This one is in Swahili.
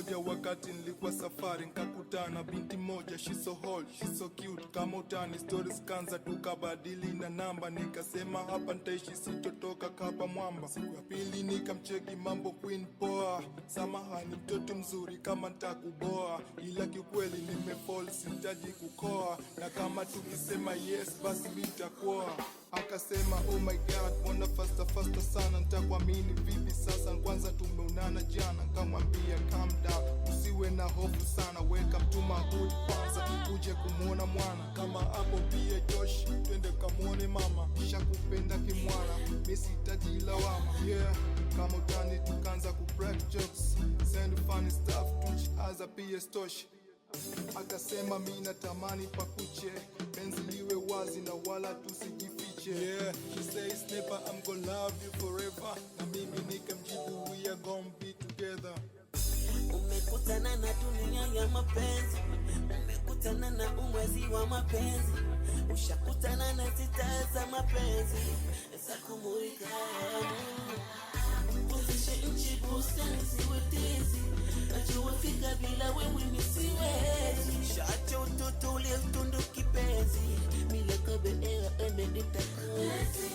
moja wakati nilikuwa safari, nikakutana binti moja, she so hot, she so cute, kama utani. Stories kanza tukabadili na namba, nikasema hapa nitaishi, sitotoka kapa mwamba. Siku ya pili nikamcheki, mambo queen poa, samahani mtoto mzuri kama ntakuboa, ila kiukweli nimefall, sitaji kukoa, na kama tukisema yes basi nitakuoa. Akasema oh my god, mbona faster sana, nitakuamini vipi sasa, kwanza tumeonana jana. Nikamwambia calm down, usiwe na hofu sana, welcome to my hood, kwanza uje kumuona mwana. Kama hapo pia Josh, twende kamuone mama, kisha kupenda kimwana, mimi sitaji lawama. Yeah, kama utani tukaanza ku break jokes, send funny stuff, tuchiaza pia stosh. Akasema mimi natamani pakuche, penzi liwe wazi na wala tusijifiche. Yeah, she says never, I'm gonna love you forever, na mimi nikamjibu we are gonna be together. Umekutana na dunia ya mapenzi, umekutana na umwezi wa mapenzi, ushakutana na sita za mapenzi za kumulika. Uzishe nchi bustani siwe tezi, najua fika bila wewe nisiwezi. Shacha utoto ule utundu kipenzi, mila kabe ewa eme nitakuwezi.